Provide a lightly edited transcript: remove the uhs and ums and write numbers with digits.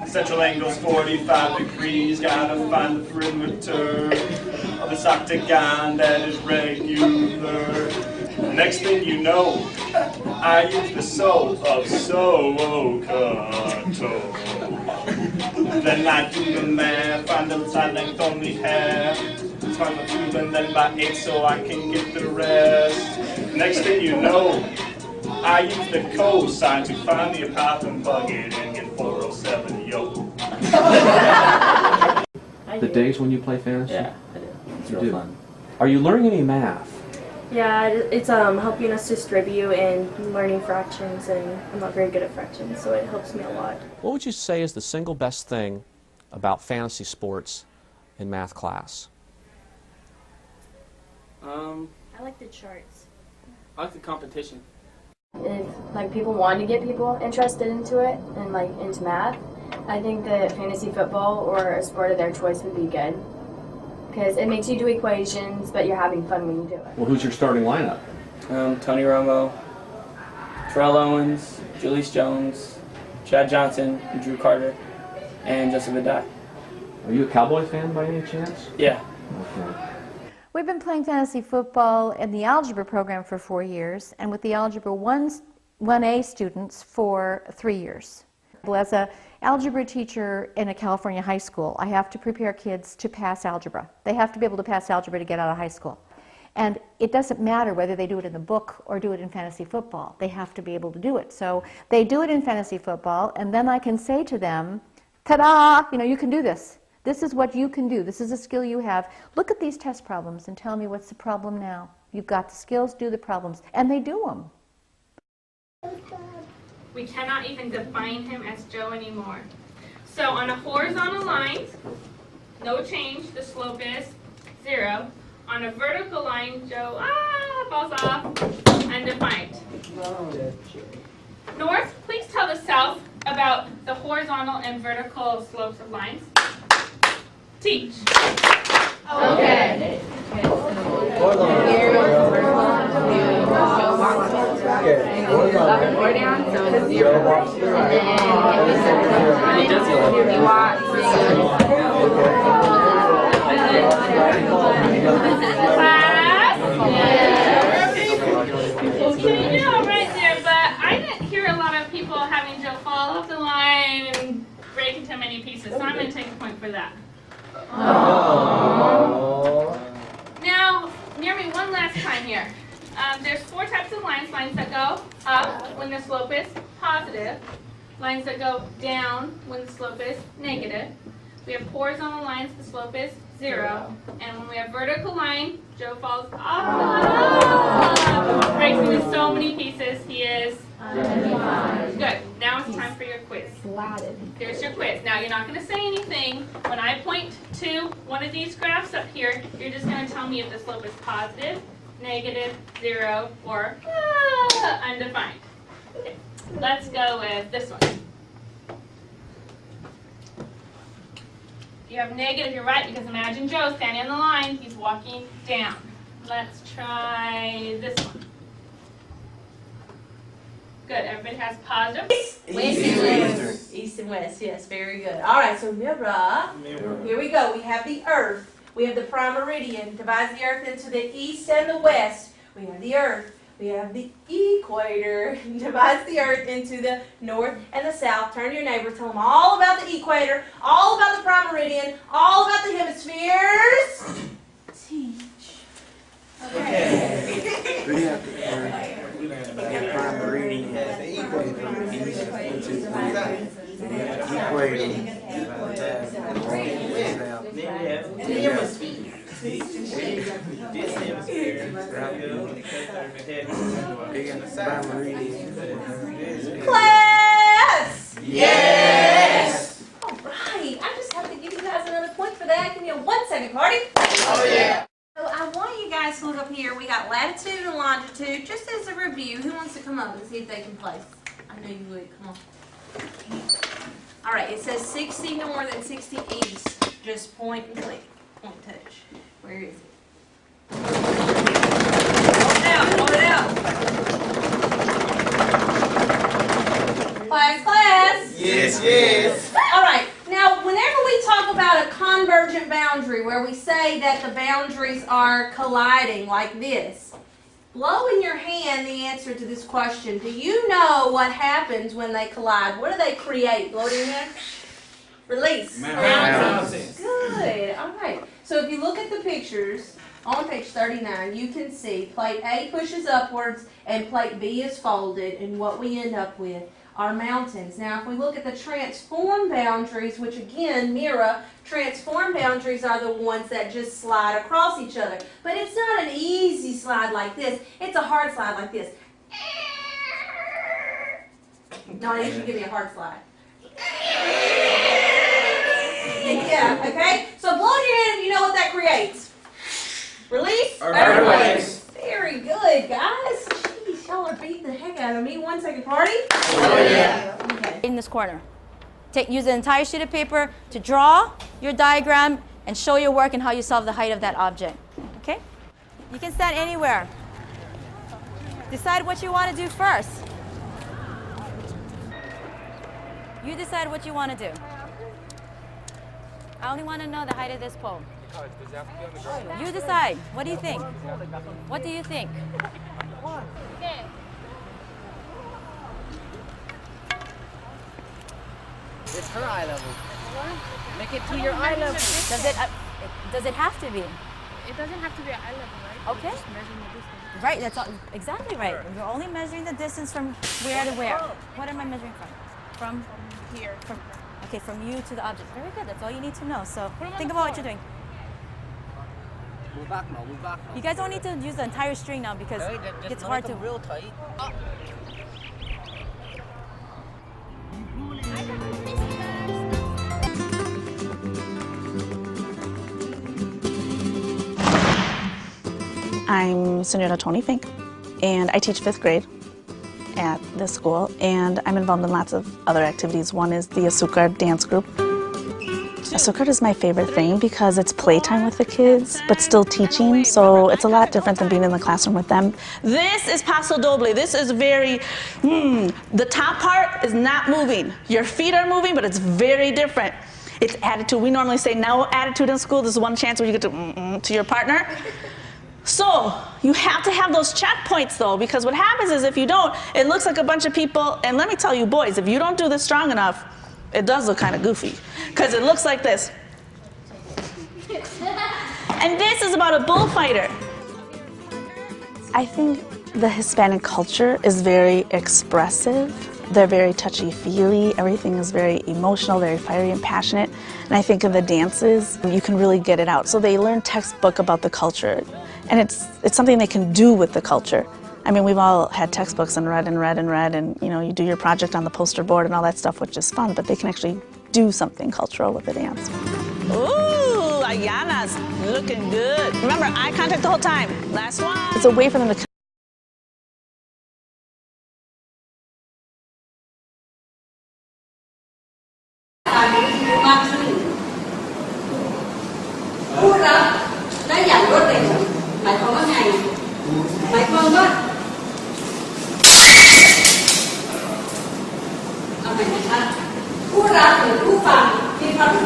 Central angle's 45 degrees, gotta find the perimeter of this octagon that is regular. Next thing you know, I use the soul of Socato. Then I do the math, find the side length only half. Find the 2 and then by 8 so I can get the rest. Next thing you know, I use the cosine to find the path and plug it in, get 407, yo. The days when you play fantasy? Yeah, I do. It's real fun. Are you learning any math? Yeah, it's helping us distribute and learning fractions, and I'm not very good at fractions, so it helps me a lot. What would you say is the single best thing about fantasy sports in math class? I like the charts. I like the competition. If like people want to get people interested into it and like into math, I think that fantasy football or a sport of their choice would be good. Because it makes you do equations, but you're having fun when you do it. Well, who's your starting lineup? Tony Romo, Terrell Owens, Julius Jones, Chad Johnson, Drew Carter, and Joseph Adai. Are you a Cowboy fan by any chance? Yeah. Okay. We've been playing fantasy football in the algebra program for 4 years and with the algebra 1A students for 3 years. As an algebra teacher in a California high school, I have to prepare kids to pass algebra. They have to be able to pass algebra to get out of high school. And it doesn't matter whether they do it in the book or do it in fantasy football. They have to be able to do it. So they do it in fantasy football, and then I can say to them, ta-da, you can do this. This is what you can do. This is a skill you have. Look at these test problems and tell me what's the problem now. You've got the skills, do the problems. And they do them. We cannot even define him as Joe anymore. So on a horizontal line, no change, the slope is 0. On a vertical line, Joe falls off, undefined. North, please tell the south about the horizontal and vertical slopes of lines. Teach. Okay. Okay, right there, but I didn't hear a lot of people having Joe fall off the line and break into many pieces, so I'm going to take a point for that. Now, near me one last time here. There's 4 types of lines. Lines that go up when the slope is positive. Lines that go down when the slope is negative. We have horizontal lines, the slope is 0. And when we have vertical line, Joe falls off. Breaks into so many pieces. He is good. Now it's time for your quiz. Here's your quiz. Now you're not going to say anything. When I point to one of these graphs up here, you're just going to tell me if the slope is positive, negative, 0, or undefined. Okay. Let's go with this one. If you have negative, you're right, because imagine Joe standing on the line. He's walking down. Let's try this one. Good. Everybody has positive. East and west. East and west, yes, very good. All right, so mirror. Here we go. We have the earth. We have the prime meridian. Divides the earth into the east and the west. We have the earth. We have the equator. Divides the earth into the north and the south. Turn to your neighbor. Tell them all about the equator, all about the prime meridian, all about the hemispheres. Teach. Okay. We have the prime meridian, the equator, Class! Yes! All right. I just have to give you guys another point for that. Give me a 1 second, party. Oh, yeah. So I want you guys to look up here. We got latitude and longitude. Just as a review, who wants to come up and see if they can place? I knew you would. Come on. All right. It says 60 north and 60 east. Just point and click. Point and touch. Where is it? Hold it out. Hold it out. Yes, yes. All right, now whenever we talk about a convergent boundary, where we say that the boundaries are colliding like this, blow in your hand the answer to this question. Do you know what happens when they collide? What do they create? Blow it in your hand. Release. Mountains. Good, all right. So if you look at the pictures on page 39, you can see plate A pushes upwards and plate B is folded, and what we end up with are mountains. Now if we look at the transform boundaries, which again mirror, transform boundaries are the ones that just slide across each other. But it's not an easy slide like this, it's a hard slide like this. No, I need you to give me a hard slide. Yeah, okay? So blow in your hand if you know what that creates. Release? Earthquakes. Very good, guys. Jeez, y'all are beating the heck out of me. 1 second party. Oh, yeah. Okay. In this corner. Use the entire sheet of paper to draw your diagram and show your work and how you solve the height of that object. Okay? You can stand anywhere. Decide what you want to do first. You decide what you want to do. I only want to know the height of this pole. You decide. What do you think? What do you think? Okay. It's her eye level. Make it to your eye level. Does it have to be? It doesn't have to be at eye level, right? Okay. We're just measuring the distance. Right, that's all, exactly right. We're only measuring the distance from where to where. What am I measuring from? From Here. Okay, from you to the object. Very good, that's all you need to know. So think about what you're doing. Move back now, move back now. You guys don't need to use the entire string now because it's hard to... real tight. I'm Senora Tony Fink, and I teach 5th grade at this school, and I'm involved in lots of other activities. One is the Azúcar dance group. Azúcar is my favorite thing because it's playtime with the kids, but still teaching, so it's a lot different than being in the classroom with them. This is paso doble. This is very, the top part is not moving. Your feet are moving, but it's very different. It's attitude. We normally say no attitude in school. This is one chance where you get to your partner. So you have to have those checkpoints though, because what happens is if you don't, it looks like a bunch of people, and let me tell you boys, if you don't do this strong enough, it does look kind of goofy, because it looks like this. And this is about a bullfighter. I think the Hispanic culture is very expressive. They're very touchy-feely. Everything is very emotional, very fiery and passionate. And I think in the dances, you can really get it out. So they learn textbook about the culture. And it's something they can do with the culture. I mean, we've all had textbooks and read and read and read, and you know, you do your project on the poster board and all that stuff, which is fun, but they can actually do something cultural with the dance. Ooh, Ayana's looking good. Remember, eye contact the whole time. Last one. It's a way for them to